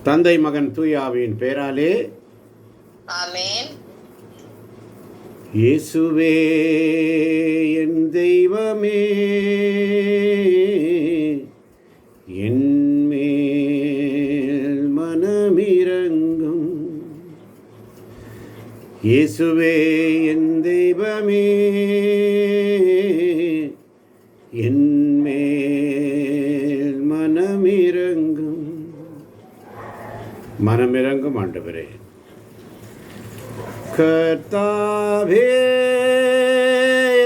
தந்தை மகன் தூயாவின் பேராலே ஆமென். இயேசுவே என் தெய்வமே, என் மேல் மனமிரங்கும். இயேசுவே என் தெய்வமே, என் மேல் மனமிரங்கும். மனமிரங்கும் ஆண்டவரே. கர்த்தாவே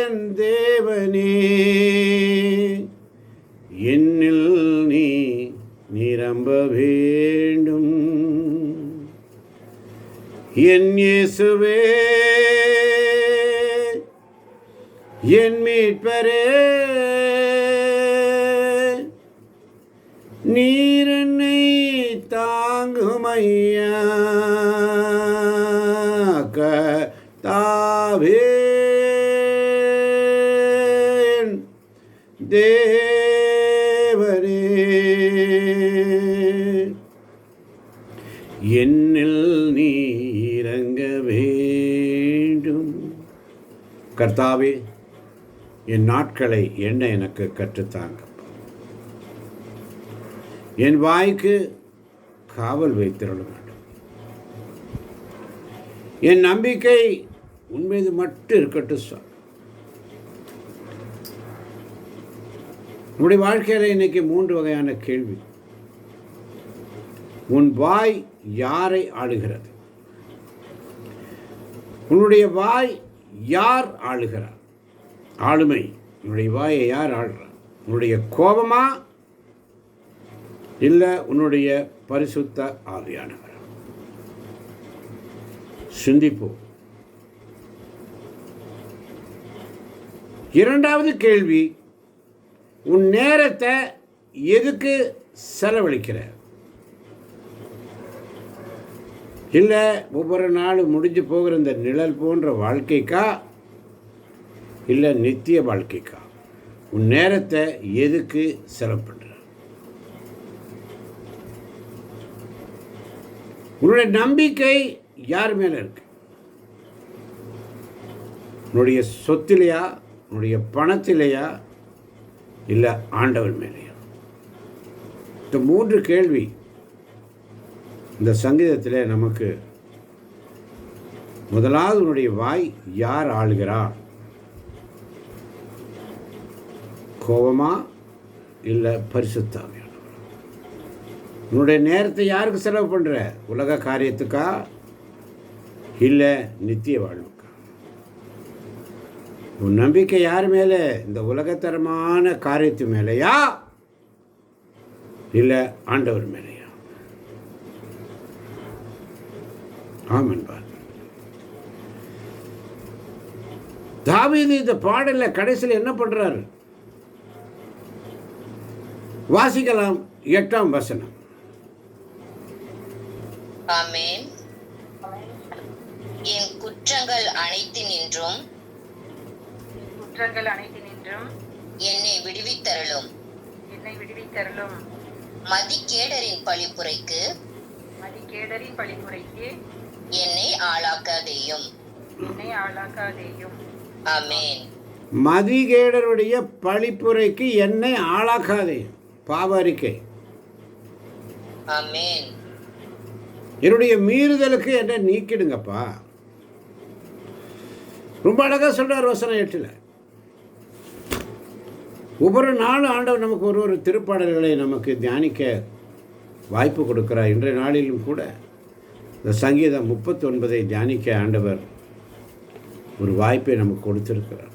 என் தேவனே, என்னில் நீ நிரம்ப வேண்டும். என் இயேசுவே என் மீட்பரே, நீர் என்னை தாங்குமையா. கர்த்தாவே தேவனே, என்னில் நீ இறங்க வேண்டும். கர்த்தாவே, என் நாட்களை எண்ண எனக்கு கற்றுத்தாங்க. என் வாய்க்கு காவல் வைத்திருக்க வேண்டும். என் நம்பிக்கை உண்மைது மட்டும் இருக்கட்டும் சார். உன்னுடைய வாழ்க்கையில் இன்னைக்கு 3 வகையான கேள்வி. உன் வாய் யாரை ஆளுகிறது? உன்னுடைய வாய் யார் ஆளுகிறார்? ஆளுமை. உன்னுடைய வாயை யார் ஆளுகிறார்? உன்னுடைய கோபமா இல்லை உன்னுடைய பரிசுத்த ஆவியானவர்? சிந்திப்போம். இரண்டாவது கேள்வி, உன் நேரத்தை எதுக்கு செலவழிக்கிற? இல்லை ஒவ்வொரு நாளும் முடிஞ்சு போகிற இந்த நிழல் போன்ற வாழ்க்கைக்கா, இல்லை நித்திய வாழ்க்கைக்கா? உன் நேரத்தை எதுக்கு செலவு பண்ணுற? உன்னுடைய நம்பிக்கை யார் மேலே இருக்கு? உன்னுடைய சொத்திலையா, உன்னுடைய பணத்திலையா, இல்லை ஆண்டவர் மேலேயா? இந்த 3 கேள்வி இந்த சங்கீதத்தில் நமக்கு. முதலாவது, உன்னுடைய வாய் யார் ஆளுகிறார்? கோபமா இல்லை பரிசுத்தாவியா? உன்னுடைய நேரத்தை யாருக்கு செலவு பண்ணுற? உலக காரியத்துக்கா இல்லை நித்திய வாழ்வுக்கா? உன் நம்பிக்கை யார் மேலே? இந்த உலகத்தரமான காரியத்து மேலேயா இல்லை ஆண்டவர் மேலேயா? ஆமென்பா. தாவீது இந்த பாடல்ல கடைசியில் என்ன பண்றாரு? வாசிக்கலாம். 8ஆம் வசனம். ஆமென். என் குற்றங்கள் அனைத்தினின்றும் என்னை விடுவித்தருளும். மதிகேடரின் பழிப்புரைக்கு என்னை ஆளாக்காதேயும். ஆமென். மதிகேடருடைய பழிப்புரைக்கு என்னை ஆளாக்காதே. பாவ அறிக்கை. ஆமென். என்னுடைய மீறுதலுக்கு என்ன நீக்கிடுங்கப்பா. ரொம்ப அழகா சொல்றார் வசனம் 8. ஒவ்வொரு நாளும் ஆண்டவர் நமக்கு ஒரு திருப்பாடல்களை நமக்கு தியானிக்க வாய்ப்பு கொடுக்கிறார். இன்றைய நாளிலும் கூட இந்த சங்கீதம் 39 தியானிக்க ஆண்டவர் ஒரு வாய்ப்பை நமக்கு கொடுத்திருக்கிறார்.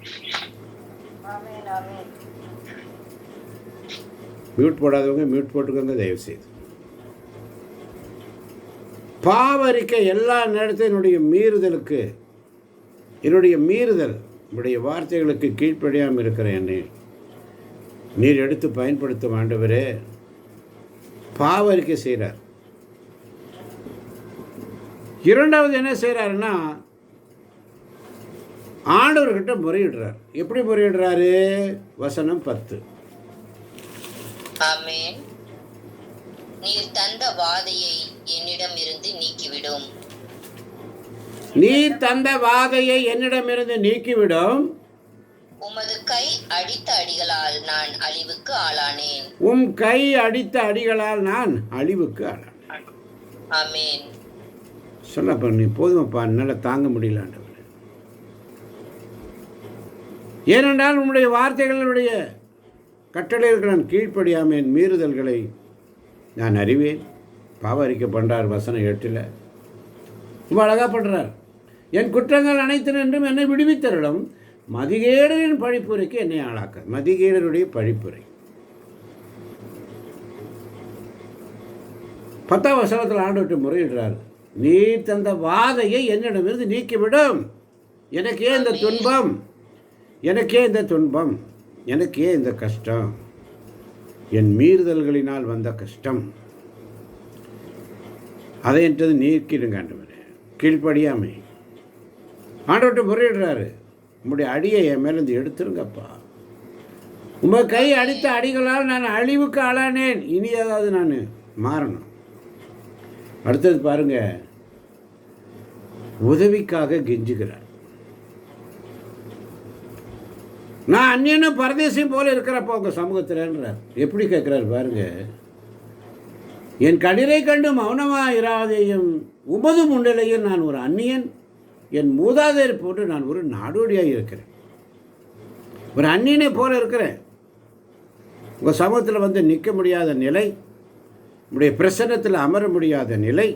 மியூட் போடாதவங்க மியூட் போட்டுக்கோங்க தயவு செய்து. பாவரிக்கை எல்லா நேரத்தையும் என்னுடைய மீறுதலுக்கு, என்னுடைய மீறுதல், என்னுடைய வார்த்தைகளுக்கு கீழ்ப்படியாமல் இருக்கிற என்னை நீர் எடுத்து பயன்படுத்த ஆண்டவரே. பாவரிக்கை செய்கிறார். இரண்டாவது என்ன செய்கிறாருன்னா, ஆண்டவர்கிட்ட முறையிடுறார். எப்படி முறையிடுறாரு? வசனம் 10. ஆமென். நீர் தந்த வாதையை என்னிடமிருந்து நீக்கிவிடும். நீர் தந்த வாதையை என்னிடமிருந்து நீக்கிவிடும். உமது கை அடித்த அடிகளால் நான் அழிவுக்கு ஆளானேன். உம் கை அடித்த அடிகளால் நான் அழிவுக்கு ஆளானேன். ஆமென். சொல்லப்பா நீ போதுமப்பா, என்னால் தாங்க முடியல ஆண்டவரே. ஏனென்றால் உம்முடைய வார்த்தைகளுடைய கட்டளைகளுக்கு நான் கீழ்ப்படியாமல் என் மீறுதல்களை நான் அறிவேன். பாவ அறிக்கை பண்ணுறார் வசனம் 8. ரொம்ப அழகாக பண்ணுறார். என் குற்றங்கள் அனைத்து நின்றும் என்னை விடுவித்தருளும். மதிகேடரின் பழிப்புரைக்கு என்னை ஆளாக்க. மதிகேடருடைய பழிப்புரை 10ஆம் வசனத்தில் ஆண்டவர்கிட்ட முறையிடுறார். நீ தந்த வாதையை என்னிடமிருந்து நீக்கிவிடும். எனக்கே இந்த துன்பம், எனக்கே இந்த துன்பம், எனக்கே இந்த கஷ்டம், என் மீறுதல்களினால் வந்த கஷ்டம், அதை என்றது நீக்கிடுங்க ஆண்டவரே. கீழ்ப்படியாமை ஆண்டவர்கிட்ட முறையிடுறாரு. உங்களுடைய அடியை என் மேலேருந்து எடுத்துருங்கப்பா. உங்கள் கை அடித்த அடிகளால் நான் அழிவுக்கு ஆளானேன். இனி ஏதாவது நான் மாறணும். அடுத்தது பாருங்க, உதவிக்காக கெஞ்சுகிறார். நான் அந்நியனும் பரதேசியும் போல இருக்கிறப்ப உங்கள் சமூகத்தில்ன்றார். எப்படி கேட்குறாரு பாருங்க. என் கடிரை கண்டு மௌனமாக இராதையும் உமது முன்னிலையில் நான் ஒரு அந்நியன், என் மூதாதையர் போன்று நான் ஒரு நாடோடியாக இருக்கிறேன். ஒரு அந்நியனை போல இருக்கிறேன். உங்கள் சமூகத்தில் வந்து நிற்க முடியாத நிலை, உடைய பிரசன்னத்தில் அமர முடியாத நிலை,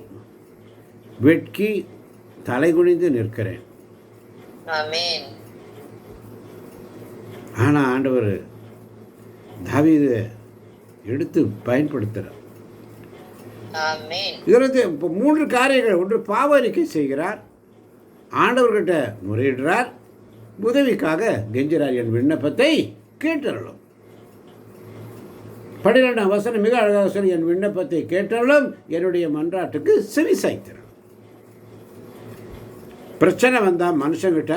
வெட்கி தலைகுனிந்து நிற்கிறேன். ஆமென். ஆனால் ஆண்டவர் தாவீதை எடுத்து பயன்படுத்துகிறார். ஆமென். இதற்கு இப்போ 3 காரியங்கள். ஒன்று, பாவ அறிக்கை செய்கிறார், ஆண்டவர்கிட்ட முறையிடுறார், உதவிக்காக கெஞ்சுறார். என் விண்ணப்பத்தை கேட்டருளும். 12ஆம் வசனம் மிக அழகாக சொல்லி, என் விண்ணப்பத்தை கேட்டருளும், என்னுடைய மன்றாட்டுக்கு செவி சாய்த்திரும். பிரச்சனை வந்தால் மனுஷங்கிட்ட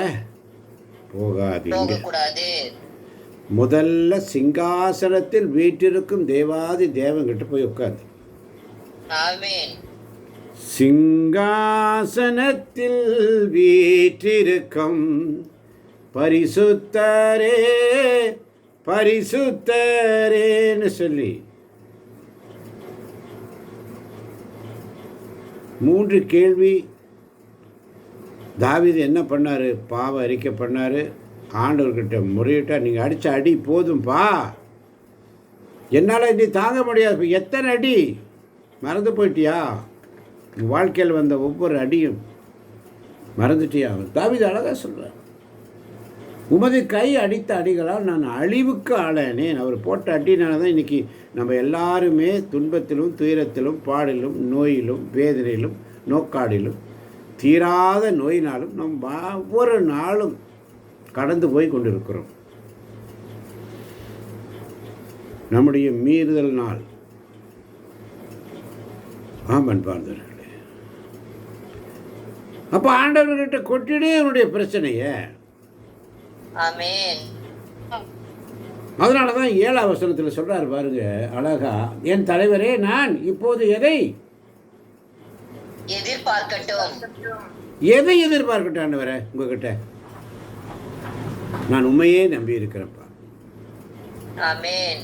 போகாதீங்க. போகக்கூடாது. முதல்ல சிங்காசனத்தில் வீட்டிருக்கும் தேவாதி தேவன்கிட்ட போய் உட்காந்து. ஆமென். சிங்காசனத்தில் வீற்றிருக்கும் பரிசுத்தரே பரிசுத்தரேன்னு சொல்லி 3 கேள்வி. தாவீது என்ன பண்ணார்? பாவ அறிக்கை பண்ணார், ஆண்டவர்கிட்ட முறையிட்டார். நீங்கள் அடித்த அடி போதும்பா, என்னால் இனி தாங்க முடியாது. இப்போ எத்தனை அடி மறந்து போயிட்டியா? உங்கள் வாழ்க்கையில் வந்த ஒவ்வொரு அடியும் மறந்துட்டியா? தாவீது அழகாக சொல்கிறார். உமது கை அடித்த அடிகளால் நான் அழிவுக்கு ஆளானேன். அவர் போட்ட அடினால தான் இன்றைக்கி நம்ம எல்லாருமே துன்பத்திலும் துயரத்திலும் பாடிலும் நோயிலும் வேதனையிலும் நோக்காடிலும் தீராத நோயினாலும் நம்ம ஒவ்வொரு நாளும் கடந்து போய் கொண்டிருக்கிறோம். நம்முடைய மீறுதல் நாள். ஆமன் பார்த்தவர்களே, அப்போ ஆண்டவர்கிட்ட கொட்டிடே அவனுடைய பிரச்சனையை. ஆமென். அதனால தான் 7ஆம் வசனத்தில் சொல்கிறார் பாருங்க அழகா, என் தலைவரே நான் இப்போது எதை எதிர்பார்க்கட்டும். எதை எதிர்பார்க்கட்டும் ஆண்டவரே? உங்ககிட்ட நான் உண்மையே நம்பி இருக்கிறேன்ப்பா. ஆமென்.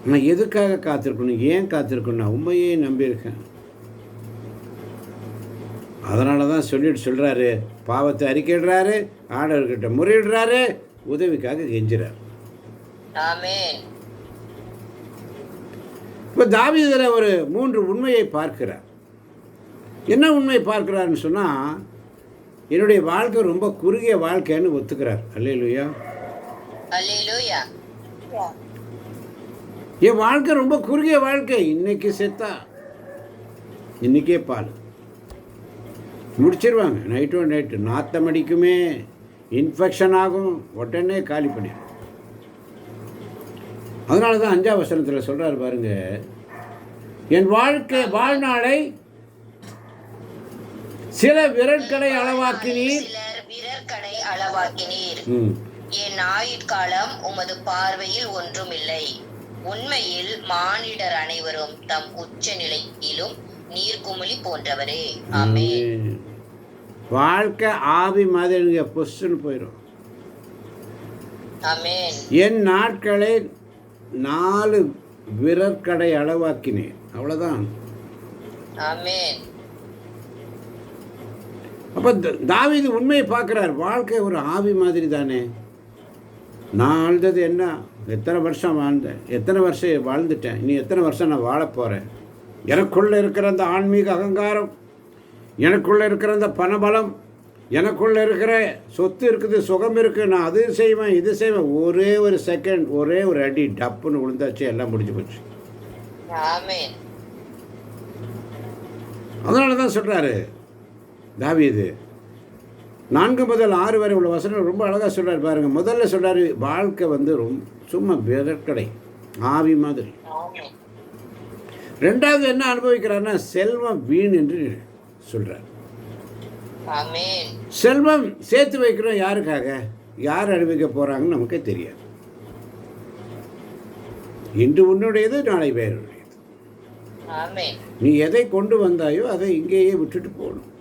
நான் எதுக்காக காத்திருக்கணும், ஏன் காத்திருக்கணும்? நான் உண்மையே நம்பியிருக்கேன். அதனால தான் சொல்கிறாரு, பாவத்தை அறிக்கையிடுறாரு, ஆண்டவர்கிட்ட முறையிடுறாரு, உதவிக்காக கெஞ்சுறாரு. ஆமென். இப்போ தாவீதில் ஒரு 3 உண்மையை பார்க்கிறார். என்ன உண்மை பார்க்கிறாருன்னு சொன்னால், என்னுடைய வாழ்க்கை ரொம்ப குறுகிய வாழ்க்கைன்னு ஒத்துக்கிறார். அல்லேலூயா. அல்லேலூயா. என் வாழ்க்கை ரொம்ப குறுகிய வாழ்க்கை. இன்னைக்கு செத்தா இன்னைக்கே பால் முடிச்சிருவாங்க. நைட்டு நாத்தம் அடிக்குமே, இன்ஃபெக்ஷன் ஆகும், உடனே காலி பண்ணிடும். அதனால தான் 5ஆம் வசனத்தில் சொல்கிறார் பாருங்க, என் வாழ்நாளை சில விரற்கடை அளவாக்கினீர். சிலர் விரற்கடை அளவாக்கினீர். என் ஆயுட்காலம் உமது பார்வையில் ஒன்றுமில்லை. உண்மையில் மானிடர் அனைவரும் தம் உச்ச நிலையிலும் நீர்க்குமிழி போன்றவரே. ஆமென். வாழ்க்கை ஆவி மாதிரி பொஸ்ன்னு போயிடும். ஆமென். என் நாட்களை 4 விரற்கடை அளவாக்கினேன். அவ்வளோதான். ஆமென். அப்போ தாவீது உண்மையை பார்க்குறார். வாழ்க்கை ஒரு ஆவி மாதிரி தானே. நான் வாழ்ந்தது என்ன, எத்தனை வருஷம் வாழ்ந்தேன், எத்தனை வருஷம் வாழ்ந்துட்டேன், இனி எத்தனை வருஷம் நான் வாழ போகிறேன். எனக்குள்ளே இருக்கிற அந்த ஆன்மீக அகங்காரம், எனக்குள்ளே இருக்கிற அந்த பணபலம், எனக்குள்ளே இருக்கிற சொத்து இருக்குது, சுகம் இருக்குது, நான் அது செய்வேன் இது செய்வேன். ஒரே ஒரு செகண்ட், ஒரே ஒரு அடி டப்புன்னு விழுந்தாச்சு, எல்லாம் முடிஞ்சு போச்சு. ஆமென். அதனால தான் சொல்கிறாரு தாவீது 4 முதல் 6 வரை உள்ள வசனம் ரொம்ப அழகாக சொல்கிறார் பாருங்கள். முதல்ல சொல்கிறார் வாழ்க்கை வந்து சும்மா விரற்கடை ஆவி மாதிரி. ஆமென். ரெண்டாவது என்ன அனுபவிக்கிறார்னா செல்வம் வீண் என்று சொல்கிறார். ஆமென். செல்வம் சேர்த்து வைக்கிறோம் யாருக்காக, யார் அனுபவிக்க போகிறாங்கன்னு நமக்கே தெரியாது. இன்று உன்னுடையது, நாளை வேறுடையது. ஆமென். நீ எதை கொண்டு வந்தாயோ அதை இங்கேயே விட்டுட்டு போகணும்.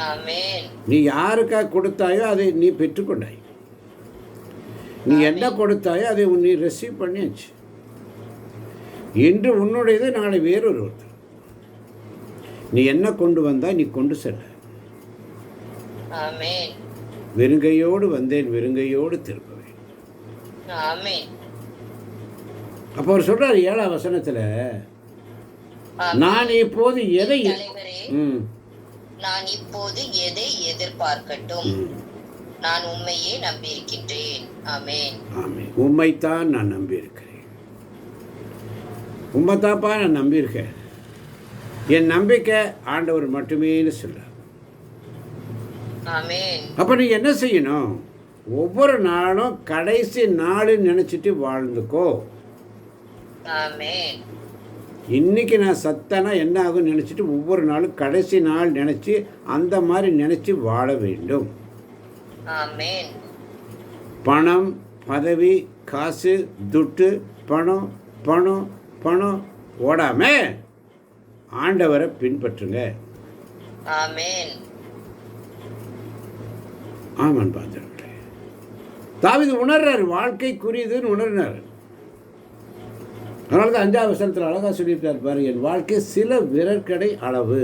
ஆமென். நீ யாருக்காக கொடுத்தாயோ அதை நீ பெற்றுக்கொண்டாய். நீ என்ன கொடுத்தாயோ அதை நீ ரிசீவ் பண்ணியாச்சு. இன்று உன்னுடையது, நாளை வேறொரு ஒருத்தர். நீ என்ன கொண்டு வந்தாய் நீ கொண்டு செல்ல. ஆமென். வெறுங்கையோடு வந்தேன், வெறுங்கையோடு திரும்புவேன். ஆமென். அப்போ அவர் சொல்றார் 7ஆம் வசனத்தில், நான் இப்போது எதை தலைவரே, நான் இப்போது எதை எதிர்பார்க்கட்டும், நான் உம்மையே நம்பியிருக்கின்றேன். ஆமென். ஆமென். உம்மைத்தான் நான் நம்பியிருக்கிறேன். உம்மைத்தாப்பா நான் நம்பியிருக்கேன். என் நம்பிக்கை ஆண்டவர் மட்டுமேன்னு சொல்றார். ஆமென். அப்போ நீ என்ன செய்யணும், ஒவ்வொரு நாளும் கடைசி நாளுன்னு நினச்சிட்டு வாழ்ந்துக்கோ. ஆமென். இன்றைக்கி நான் சத்தனா என்ன ஆகும்னு நினச்சிட்டு ஒவ்வொரு நாளும் கடைசி நாள் நினச்சி அந்த மாதிரி நினச்சி வாழ வேண்டும். ஆமென். பணம், பதவி, காசு, துட்டு, பணம் பணம் பணம் ஓடாம ஆண்டவரை பின்பற்றுங்க. ஆமென். ஆமான் பாத்திரங்களே, தாவீது உணர்றாரு வாழ்க்கைக்குரியதுன்னு உணர்றாரு. அதனால தான் 5ஆம் வசனத்தில் அழகாக சொல்லியிருக்கார் பாரு, என் வாழ்க்கை சில விரற்கடை அளவு.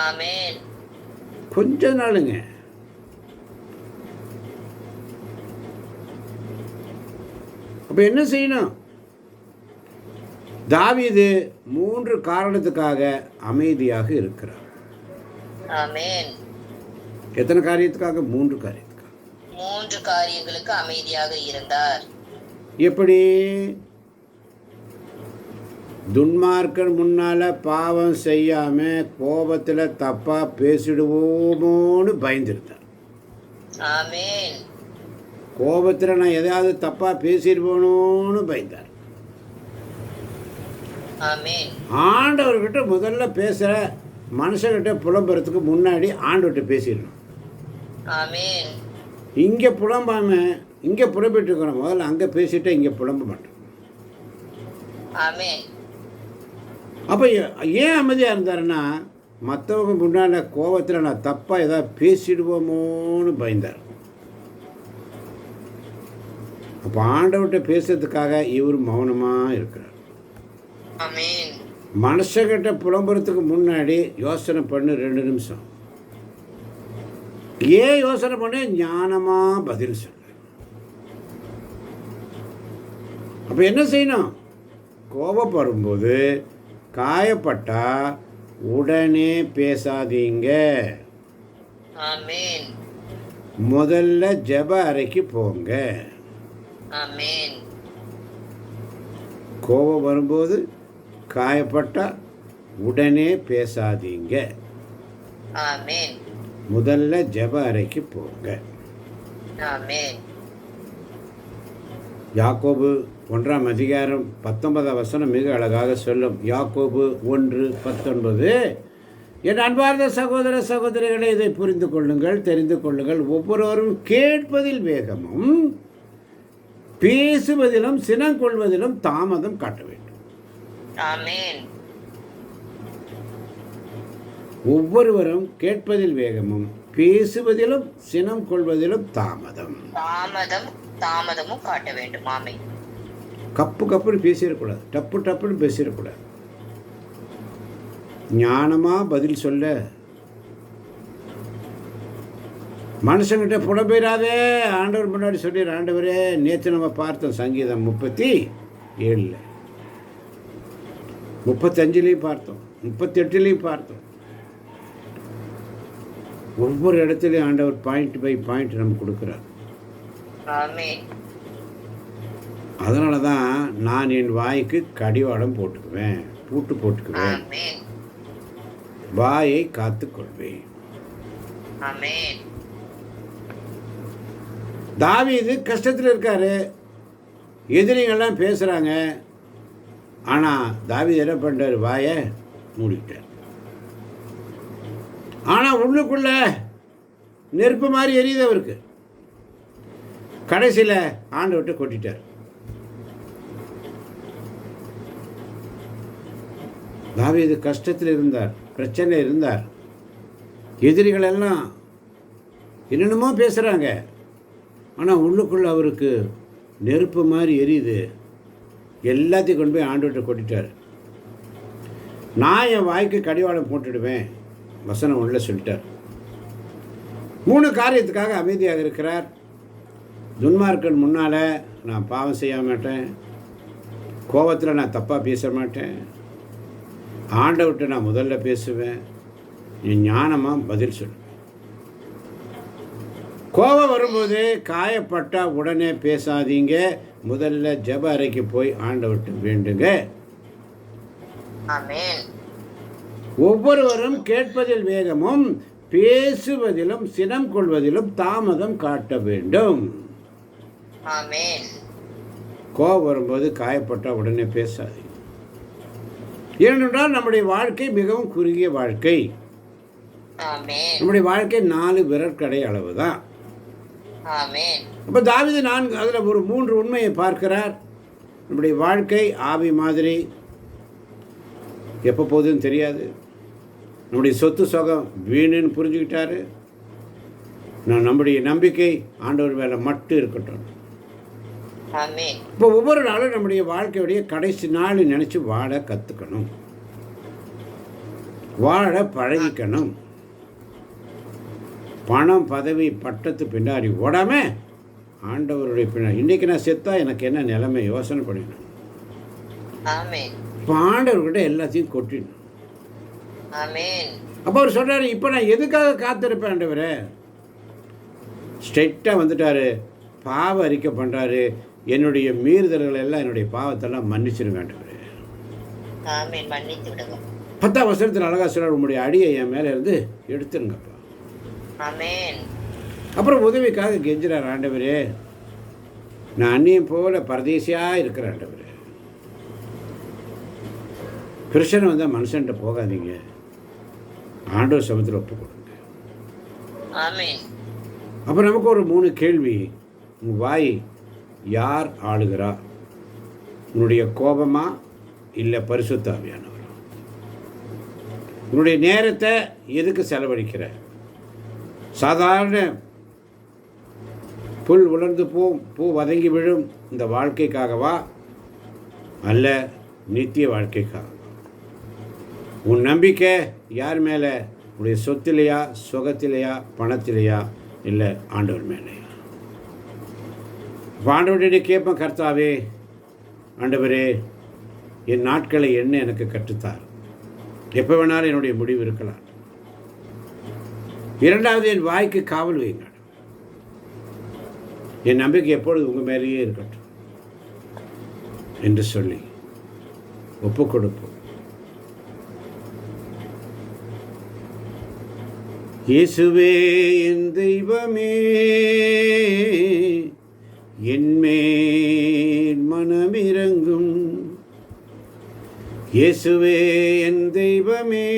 ஆமென். கொஞ்ச நாளுங்க. அப்போ என்ன செய்யணும், தாவீது 3 காரணத்துக்காக அமைதியாக இருக்கிறார். ஆமென். எத்தனை காரியத்துக்காக? 3 காரியத்துக்காக. 3 காரியங்களுக்கு அமைதியாக இருந்தார். எப்படி? துன்மார்க்கர் முன்னால் பாவம் செய்யாமல் கோபத்தில் தப்பாக பேசிடுவோமோன்னு பயந்துருந்தார். ஆமென். கோபத்தில் நான் எதாவது தப்பாக பேசிடுவோனோன்னு பயந்தார். ஆமென். ஆண்டவர்கிட்ட முதல்ல பேசுகிற மனுஷங்கிட்ட புலம்புறதுக்கு முன்னாடி ஆண்டவர்கிட்ட பேசிடணும். ஆமென். இங்கே புலம்பாமல் இங்கே புலம்பிட்டு இருக்கிறோம், முதல்ல அங்கே பேசிட்டு இங்கே புலம்ப மாட்டோம். ஆமென். அப்போ ஏன் அமைதியாக இருந்தாருன்னா, மற்றவங்க முன்னால் கோபத்தில் நான் தப்பாக ஏதாவது பேசிடுவோமோன்னு பயந்தார். அப்போ ஆண்டவர்கிட்ட பேசுறதுக்காக இவர் மௌனமாக இருக்கிறார். ஆமென். மனுஷங்கிட்ட புலம்புறதுக்கு முன்னாடி யோசனை பண்ணு 2 நிமிஷம். ஏன் யோசனை பண்ண? ஞானமாக பதில் சொல்ல. அப்போ என்ன செய்யணும், கோபப்படும்போது காயப்பட்டா உடனே பேசாதீங்க. ஆமென். முதல்ல ஜெப அறைக்கு போங்க. ஆமென். கோபம் வரும்போது காயப்பட்டா உடனே பேசாதீங்க. ஆமென். முதல்ல ஜெப அறைக்கு போங்க. ஆமென். யாக்கோபு 1ஆம் அதிகாரம் 19ஆம் வசனம் மிக அழகாக சொல்லும். யாக்கோபு 1:19, என் அன்பார்ந்த சகோதர சகோதரிகளை இதை புரிந்து கொள்ளுங்கள், தெரிந்து கொள்ளுங்கள். ஒவ்வொருவரும் கேட்பதில் வேகமும் பேசுவதிலும் சினம் கொள்வதிலும் தாமதம் காட்ட வேண்டும். ஆமென். ஒவ்வொருவரும் கேட்பதில் வேகமும் பேசுவதிலும் சினம் கொள்வதிலும் தாமதமும் காட்ட வேண்டும். ஆமென். கப்புன்னு பேசிடக்கூடாது, டப்புன்னு பேசிடக்கூடாது. ஞானமா பதில் சொல்ல. மனுஷங்கிட்ட புலம்பெயராதே. ஆண்டவர் முன்னாடி சொல்லி, ஆண்டவரே நேற்று நம்ம பார்த்தோம் சங்கீதம் 37, 35 பார்த்தோம், 38 பார்த்தோம். ஒவ்வொரு இடத்துலையும் ஆண்டவர் பாயிண்ட் பை பாயிண்ட் நமக்கு கொடுக்குறார். அதனால தான் நான் என் வாய்க்கு கடிவாளம் போட்டுக்குவேன், பூட்டு போட்டுக்குவேன், வாயை காத்துக்கொள்வேன். தாவீது கஷ்டத்தில் இருக்காரு, எதிரிகள்லாம் பேசுகிறாங்க. ஆனால் தாவீது என்ன பண்ணுறாரு? வாயை மூடிட்டார். ஆனால் உள்ளுக்குள்ள நெருப்பு மாதிரி எரியுது அவருக்கு. கடைசியில் ஆண்டவர்கிட்ட கொட்டிட்டார். தாவீது கஷ்டத்தில் இருந்தார், பிரச்சனை இருந்தார். எதிரிகள் எல்லாம் என்னென்னமோ பேசுகிறாங்க. ஆனால் உள்ளுக்குள்ள அவருக்கு நெருப்பு மாதிரி எரியுது. எல்லாத்தையும் கொண்டு போய் ஆண்டவர்கிட்ட கொட்டிட்டார். நான் என் வாய்க்கு கடிவாளம் போட்டுடுவேன், வசனம் உள்ள சொல்லிட்டார். 3 காரியத்துக்காக அமைதியாக இருக்கிறார். துன்மார்க்கன் முன்னால் நான் பாவம் செய்ய மாட்டேன், கோபத்தில் நான் தப்பாக பேச மாட்டேன், ஆண்டவர்கிட்ட நான் முதல்ல பேசுவேன், என் ஞானமாக பதில் சொல்லுவேன். கோபம் வரும்போது காயப்பட்டா உடனே பேசாதீங்க, முதல்ல ஜெப அறைக்கு போய் ஆண்டவர்கிட்ட வேண்டுங்க. ஒவ்வொருவரும் கேட்பதில் வேகமும் பேசுவதிலும் சினம் கொள்வதிலும் தாமதம் காட்ட வேண்டும். கோபம் வரும்போது காயப்பட்டா உடனே பேசாதீங்க. ஏனென்றால் நம்முடைய வாழ்க்கை மிகவும் குறுகிய வாழ்க்கை. நம்முடைய வாழ்க்கை 4 விரற்கடை அளவு தான். அப்போ தாவீது 4 அதில் ஒரு 3 உண்மையை பார்க்கிறார். நம்முடைய வாழ்க்கை ஆவி மாதிரி, எப்போ போகுதுன்னு தெரியாது. நம்முடைய சொத்து சுகம் வீணுன்னு புரிஞ்சுக்கிட்டாரு. நம்முடைய நம்பிக்கை ஆண்டவர் மேலே மட்டும் இருக்கட்டும். இப்போ ஒவ்வொரு நாளும் நம்முடைய வாழ்க்கையுடைய கடைசி நாள் நினச்சி வாழ கற்றுக்கணும், வாழ பழகிக்கணும். பணம் பதவி பட்டத்து பின்னாடி ஓடாம ஆண்டவருடைய பின்னாடி. இன்றைக்கி நான் செத்தா எனக்கு என்ன நிலைமை யோசனை பண்ணிடணும். இப்போ ஆண்டவர்கிட்ட எல்லாத்தையும் கொட்டிடணும். அப்போ அவர் சொல்கிறாரு, இப்போ நான் எதுக்காக காத்திருப்பேன் ஆண்டவரே? ஸ்ட்ரெயிட்டாக வந்துட்டார், பாவ அறிக்கை பண்ணுறாரு. என்னுடைய மீறுதல்கள் எல்லாம், என்னுடைய பாவத்தெல்லாம் மன்னிச்சிருங்க ஆண்டவரே. 10ஆம் வசனத்தில் அழகா சொல்றார், உங்களுடைய அடியை என் மேலே இருந்து எடுத்துருங்கப்பா. அப்புறம் உதவிக்காக கெஞ்சுறார், ஆண்டவரே நான் அந்நியம் போல பரதேசியாக இருக்கிற ஆண்டவரே. கிருஷ்ணன் வந்தால் மனுஷன்கிட்ட போகாதீங்க, ஆண்டவர் சமத்தில் ஒப்பு கொடுங்க. அப்போ நமக்கு ஒரு 3 கேள்வி. உங்கள் வாய் யார் ஆளுகிறா? உன்னுடைய கோபமா இல்லை பரிசுத்த ஆவியானவரா? உன்னுடைய நேரத்தை எதுக்கு செலவழிக்கிற? சாதாரண புல் உலர்ந்து பூ வதங்கி விழும் இந்த வாழ்க்கைக்காகவா, அல்ல நித்திய வாழ்க்கைக்காக? உன் நம்பிக்கை யார் மேலே? உன்னுடைய சொத்திலையா, சுகத்திலையா, பணத்திலையா, இல்லை ஆண்டவர் மேலேயா? ஆண்டவருடைய கேட்பேன், கர்த்தாவே ஆண்டவரே என் நாட்களை என்ன எனக்கு கற்றுத்தார். எப்போ வேணாலும் என்னுடைய முடிவு இருக்கலாம். 2வது, என் வாய்க்கு காவல் வைங்க. என் நம்பிக்கை எப்பொழுது உங்கள் மேலேயே இருக்கட்டும் என்று சொல்லி ஒப்பு கொடுப்போம். இயேசுவே என் தெய்வமே, என்மேல் மனமிரங்கும். இயேசுவே என் தெய்வமே,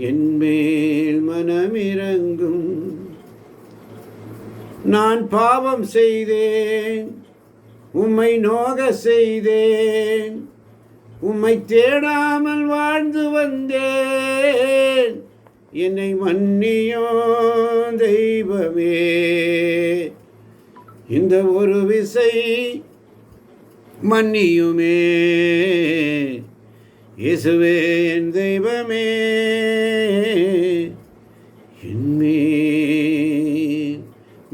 என்மேல் மனமிரங்கும். நான் பாவம் செய்தேன், உம்மை நோக செய்தேன், உம்மை தேடாமல் வாழ்ந்து வந்தேன், என்னை மன்னியோ தெய்வமே. இந்த ஒரு விசை மன்னியுமே இயேசுவே என் தெய்வமே. என்மேல்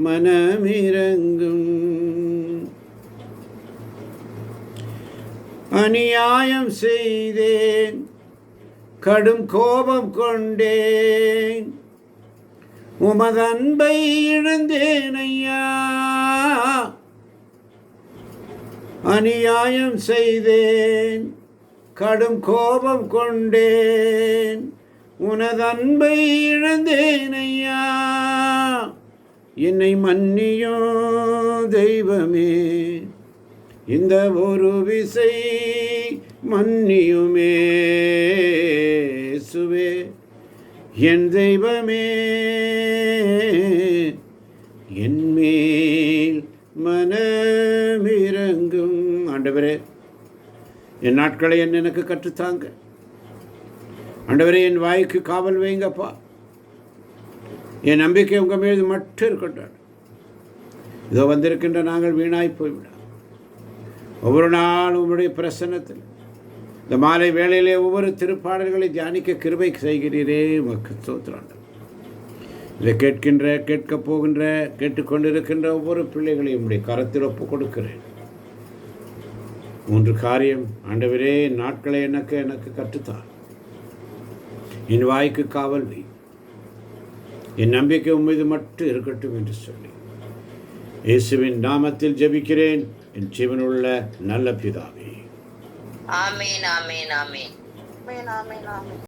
மனமிரங்கும். அநியாயம் செய்தேன், கடும் கோபம் கொண்டேன், உமது அன்பை இழந்தேன் ஐயா. அநியாயம் செய்தேன், கடும் கோபம் கொண்டேன், உனது அன்பை இழந்தேன் ஐயா. என்னை மன்னியோ தெய்வமே, இந்த ஒரு விசை மன்னியுமே இயேசுவே என் தெய்வமே. என்மேல் மனமிரங்கும். ஆண்டவரே, என் நாட்களை எனக்கு கற்றுத்தாங்க. ஆண்டவரே, என் வாய்க்கு காவல் வைங்கப்பா. என் நம்பிக்கை உங்கள் மீது மட்டும் இருக்கட்டும். இதோ வந்திருக்கின்ற நாங்கள் வீணாய் போய்விட ஒவ்வொரு நாளும் உங்களுடைய பிரசன்னத்தில் இந்த மாலை வேளையிலே ஒவ்வொரு திருப்பாடல்களை தியானிக்க கிருபை செய்கிறீரே, உமக்கு ஸ்தோத்திரம். இதை கேட்கப் போகின்ற கேட்டுக்கொண்டிருக்கின்ற ஒவ்வொரு பிள்ளைகளையும் உடைய கரத்தில் ஒப்புக் கொடுக்கிறேன். 3 காரியம். ஆண்டவரே, நாட்களை எனக்கு கற்றுத்தான். என் வாய்க்கு காவல் வை. என் நம்பிக்கை உம்மீது மட்டும் இருக்கட்டும் என்று சொல்லி இயேசுவின் நாமத்தில் ஜெபிக்கிறேன், என் ஜீவனுள்ள நல்ல பிதாவே. ஆமென், ஆமென், ஆமென். ஆமென், ஆமென், ஆமென்.